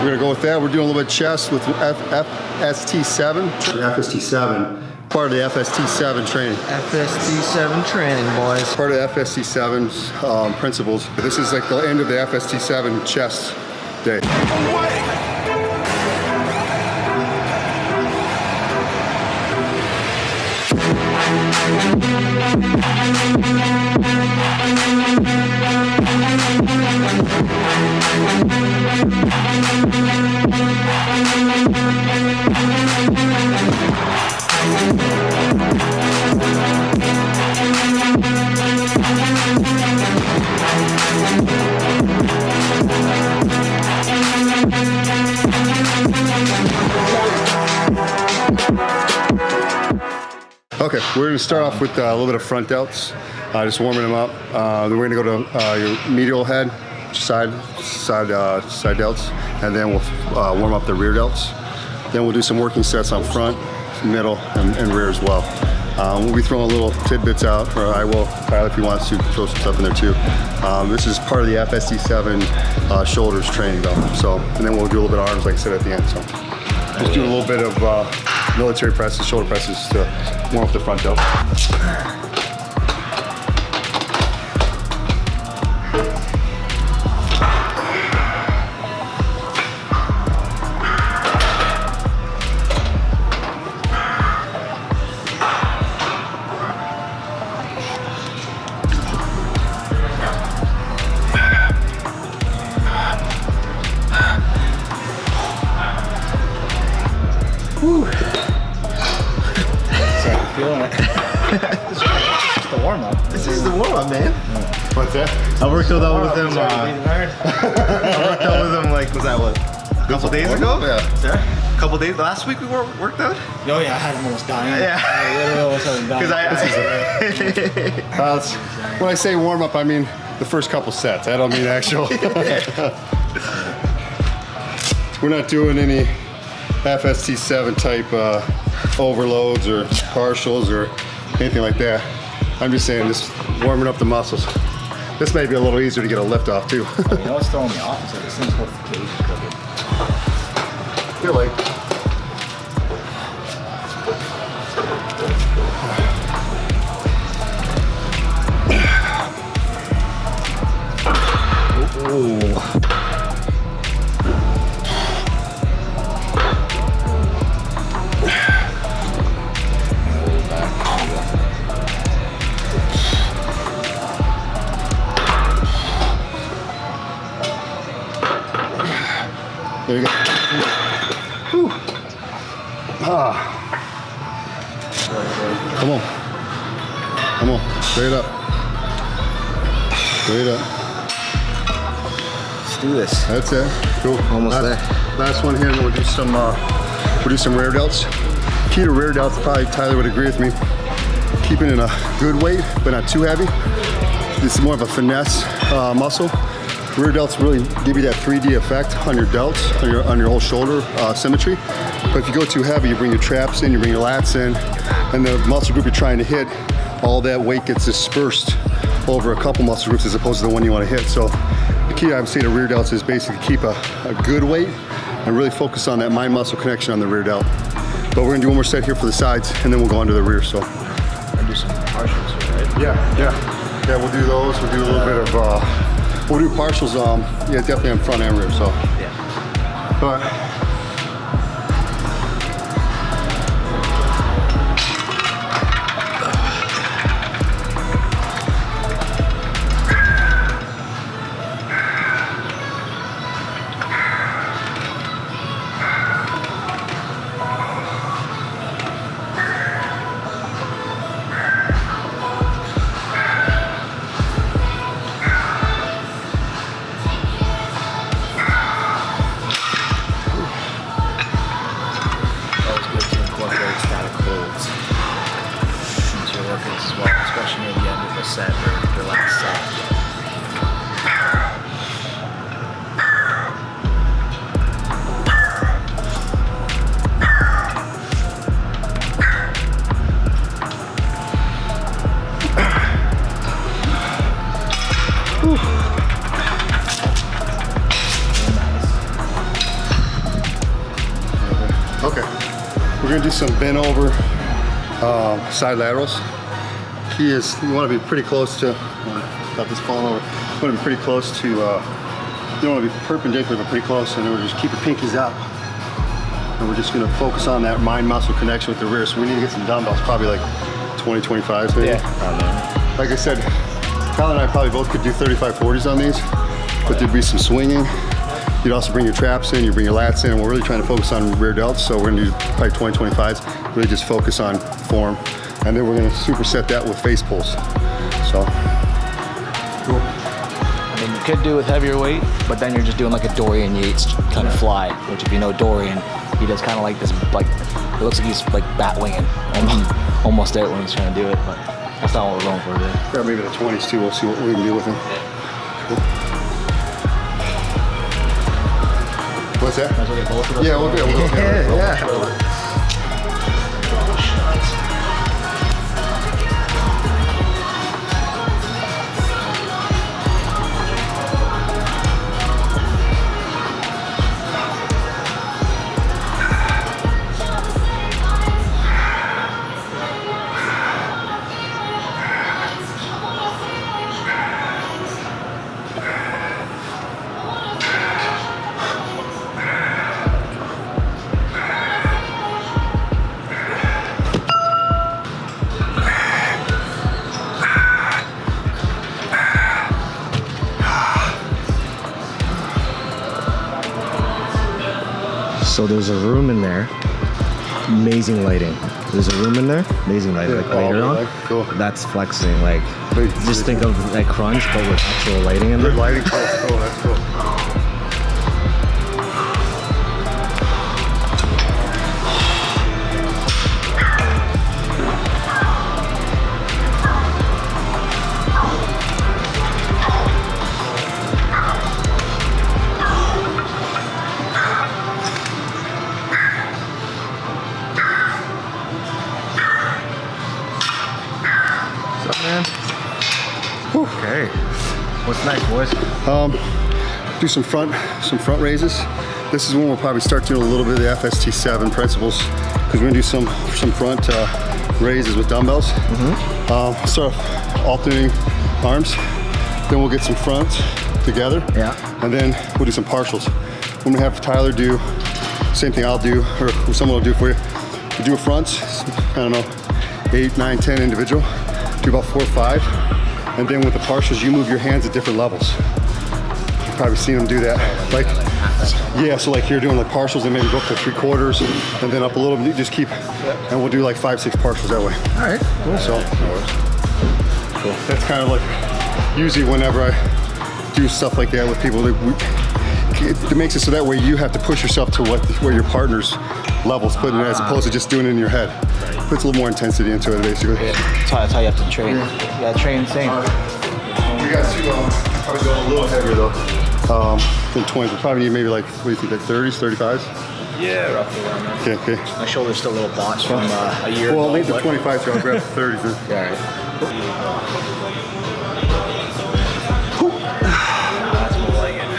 We're gonna go with that. We're doing a little bit of chest with FST7. FST7, part of the FST7 training. FST7 training, boys. Part of FST7's principles. This is like the end of the FST7 chest day. Okay, we're gonna start off with a little bit of front delts, just warming them up. Then we're gonna go to your medial head, side delts, and then we'll warm up the rear delts. Then we'll do some working sets on front, middle, and rear as well. We'll be throwing little tidbits out, or I will, Kyle, if he wants to, throw some stuff in there too. This is part of the FST7 shoulders training though. So, and then we'll do a little bit of arms, like I said, at the end. So, just doing a little bit of military presses, shoulder presses to warm up the front delt. Whew. Feeling it. It's just the warm up. This is the warm up, man. What's that? I worked out with him. I worked out with him like, was that what? A couple days ago? Yeah. Sir? A couple days. Last week we worked out. Oh yeah, I had him almost dying. Yeah. I literally almost had him dying. Because when I say warm up, I mean the first couple sets. I don't mean actual. We're not doing any FST7 type overloads or partials or anything like that. I'm just saying, just warming up the muscles. This may be a little easier to get a lift off too. You know what's throwing me off is that this thing's called the cage covered. Feel like. Ooh. There you go. Whew. Ah. Come on. Come on. Straight up. Straight up. Let's do this. That's it. Cool. Almost there. Last one here, and we'll do some rear delts. Key to rear delts, probably Tyler would agree with me. Keeping in a good weight, but not too heavy. This is more of a finesse muscle. Rear delts really give you that 3D effect on your delts, on your whole shoulder symmetry. But if you go too heavy, you bring your traps in, you bring your lats in, and the muscle group you're trying to hit, all that weight gets dispersed over a couple muscle groups as opposed to the one you want to hit. So the key I would say to rear delts is basically keep a good weight and really focus on that mind muscle connection on the rear delt. But we're gonna do one more set here for the sides, and then we'll go on to the rear. So And do some partials, right? yeah, we'll do those. We'll do a little bit of. We'll do partials, yeah, definitely on front and rear, so. Yeah. But, We're gonna do some bent over side laterals. Key is you want to be pretty close to. Got this falling over. You want to be pretty close to. You don't want to be perpendicular, but pretty close, and then we're just keep your pinkies out. And we're just gonna focus on that mind-muscle connection with the rear. So we need to get some dumbbells, probably like 20, 25s maybe. Yeah. Like I said, Kyle and I probably both could do 35, 40s on these, but there'd be some swinging. You'd also bring your traps in, you bring your lats in, and we're really trying to focus on rear delts, so we're gonna do probably 20, 25s, really just focus on form. And then we're gonna superset that with face pulls. So, cool. I mean, you could do it with heavier weight, but then you're just doing like a Dorian Yates kind of fly, which if you know Dorian, he does kind of like this, like, it looks like he's like bat winging, almost out when he's trying to do it, but that's not what we're going for today. Grab maybe the 20s too, we'll see what we can do with them. Cool. What's that? Might as well get both of us. Yeah, we'll do it. Yeah. So there's a room in there, amazing lighting. There's a room in there, amazing lighting, like later on. Cool. That's flexing, like, Wait, just think of like crunch, but with actual lighting in there. Good lighting, cool, that's cool. What's up, man? Okay. What's next, boys? Do some front raises. This is when we'll probably start doing a little bit of the FST7 principles, because we're gonna do some front raises with dumbbells. Start off alternating arms, then we'll get some fronts together. Yeah. And then we'll do some partials. I'm gonna have Tyler do same thing I'll do, or someone will do for you. You do a front, I don't know, 8, 9, 10 individual. Do about 4 or 5. And then with the partials, you move your hands at different levels. You've probably seen them do that. Like, yeah, so like you're doing like partials and maybe go up to 3/4 and then up a little bit. You just keep, and we'll do like 5, 6 partials that way. All right, cool. So, cool. That's kind of like, usually whenever I do stuff like that with people, it makes it so that way you have to push yourself to where your partner's level's putting it, as opposed to just doing it in your head. Puts a little more intensity into it, basically. Yeah. That's how you have to train. Yeah. You gotta train the same. We got to probably go a little heavier though. Than 20s. We probably need maybe like, what do you think, like 30s, 35s? Yeah, roughly around there. Okay, okay. My shoulder's still a little botched from a year ago. Well, I'll leave the but- 25s here. I'll grab the 30s then. Yeah, all right. That's more like it.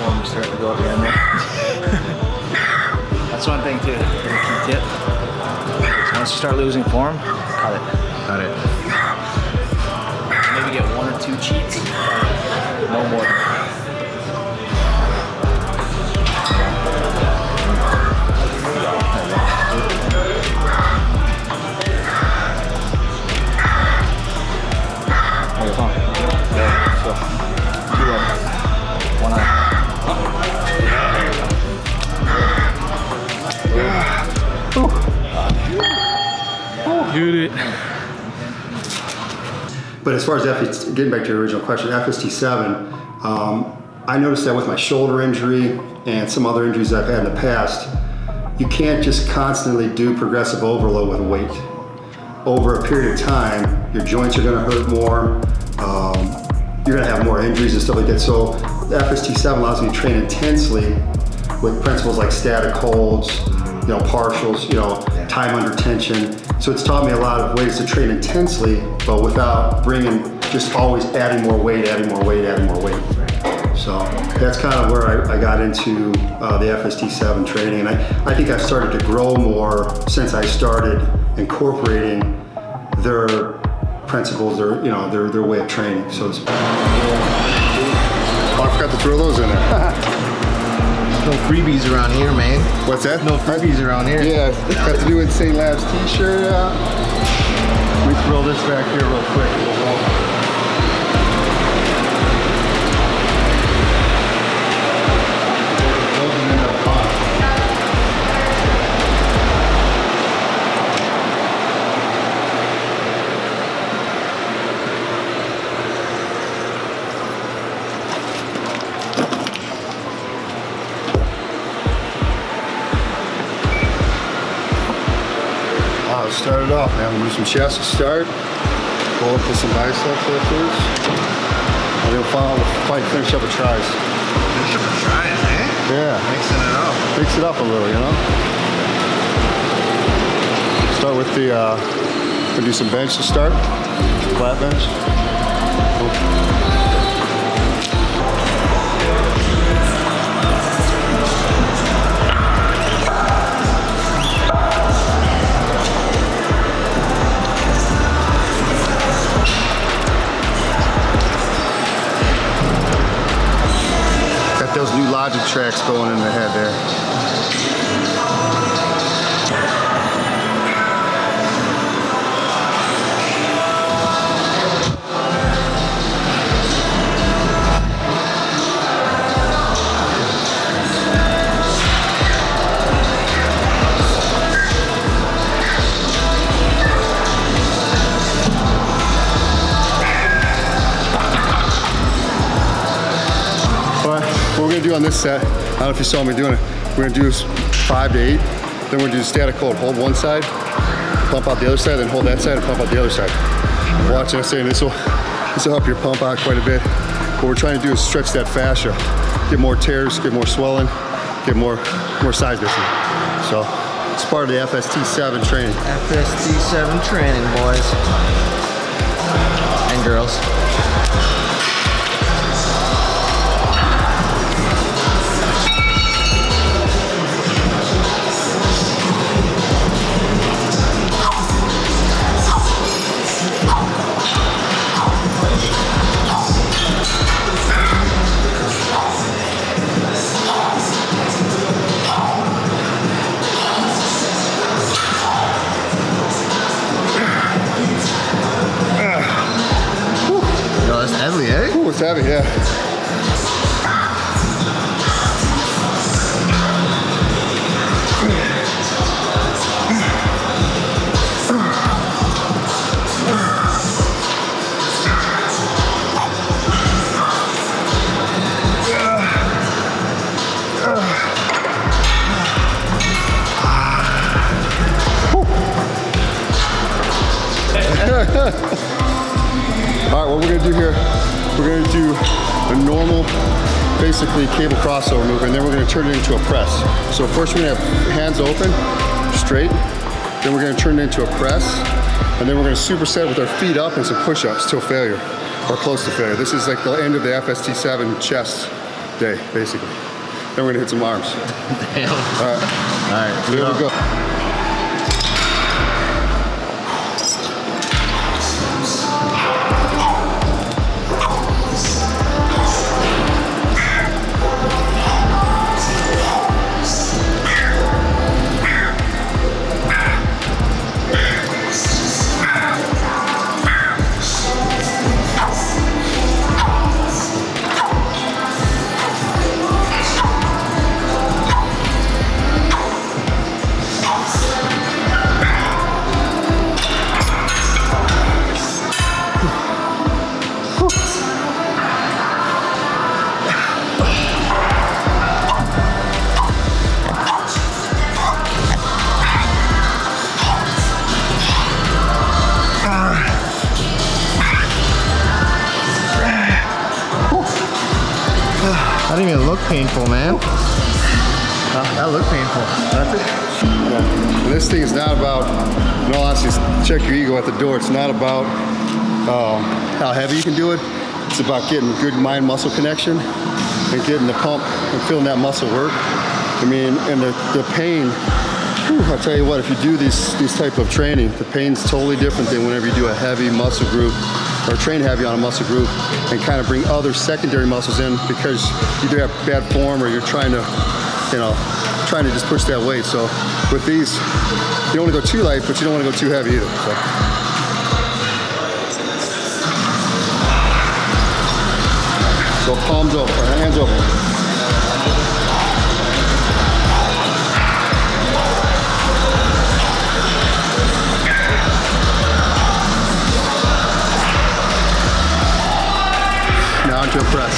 I'm starting to go up again there. That's one thing too. Key tip. Once you start losing form, cut it. Got it. Maybe get 1 or 2 cheats. No more. But as far as FST, getting back to your original question, FST7, I noticed that with my shoulder injury and some other injuries I've had in the past, you can't just constantly do progressive overload with weight. Over a period of time, your joints are gonna hurt more, you're gonna have more injuries and stuff like that. So the FST7 allows me to train intensely with principles like static holds, partials, time under tension. So it's taught me a lot of ways to train intensely, but without just always adding more weight. So. that's kind of where I got into the FST7 training, and I think I've started to grow more since I started incorporating their principles, or their way of training, so to speak. Oh, I forgot to throw those in there. No freebies around here, man. What's that? No freebies around here. Yeah, got the new Insane Labz t-shirt out. Let me throw this back here real quick. Start it off, man. We'll do some chest to start. Pull up to some biceps afterwards. And then we'll finish up with tries. Finish up with tries, eh? Yeah. Mixing it up. Mix it up a little, Start with the, we'll do some bench to start. Flat bench. Cool. Those new logic tracks going in the head there. What we're gonna do on this set, I don't know if you saw me doing it, we're gonna do 5 to 8, then we're gonna do static hold. Hold one side, pump out the other side, then hold that side and pump out the other side. Watch what I'm saying, this will help your pump out quite a bit. What we're trying to do is stretch that fascia, get more tears, get more swelling, get more size basically. So it's part of the FST7 training. FST7 training, boys. And girls. It's heavy, yeah. All right, what we're gonna do here, we're gonna do a normal, basically cable crossover move, and then we're gonna turn it into a press. So first we're gonna have hands open, straight, then we're gonna turn it into a press, and then we're gonna superset with our feet up and some push-ups till failure, or close to failure. This is like the end of the FST7 chest day, basically. Then we're gonna hit some arms. Damn. All right. All right, Here we go. That didn't even look painful, man. That looked painful. That's it. Yeah. And this thing is not about, in all honesty, check your ego at the door. It's not about how heavy you can do it. It's about getting good mind-muscle connection and getting the pump and feeling that muscle work. I mean, and the pain, whew, I'll tell you what, if you do these type of training, the pain's totally different than whenever you do a heavy muscle group or train heavy on a muscle group and kind of bring other secondary muscles in because you do have bad form or you're trying to, you know, trying to just push that weight. So with these, you don't want to go too light, but you don't want to go too heavy either. So palms open, hands open. Now into a press.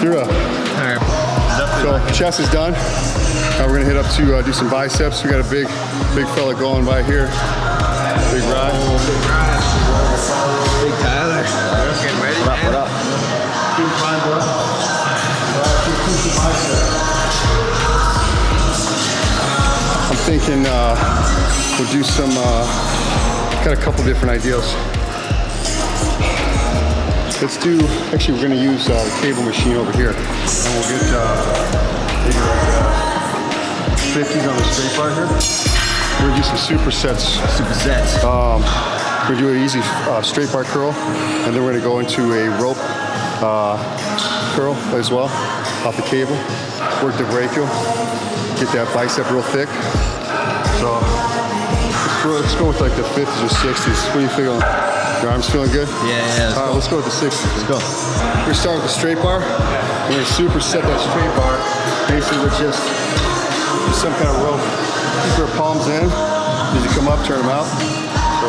You're up. So chest is done. Now we're gonna hit up to do some biceps. We got a big fella going by here. Big Rod. Big Tyler. Getting ready. What up? Big climb, bro. I'm thinking we'll do some. Got a couple different ideas. Let's do, actually we're gonna use the cable machine over here. And we'll get maybe like 50s on the straight bar here. We're gonna do some supersets. Supersets. We're gonna do an easy straight bar curl, and then we're gonna go into a rope curl as well, off the cable. Work the brachial, get that bicep real thick. So let's go with like the 50s or 60s. What do you feel? Your arms feeling good? Yeah. All right, let's go with the 60s. Let's go. We're gonna start with the straight bar. We're gonna superset that straight bar, basically with just some kind of rope. Keep our palms in. As you come up, turn them out. So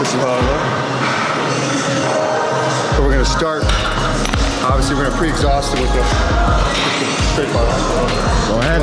this is how I look. So we're gonna start. Obviously, we're gonna pre-exhaust it with the straight bar. Go ahead.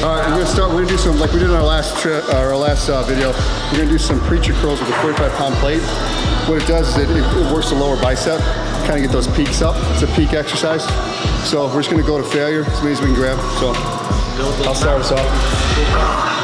All right, we're gonna do some, like we did in our last video, we're gonna do some preacher curls with a 45-pound plate. What it does is it works the lower bicep, kind of get those peaks up. It's a peak exercise. So we're just gonna go to failure as many as we can grab. So I'll start us off.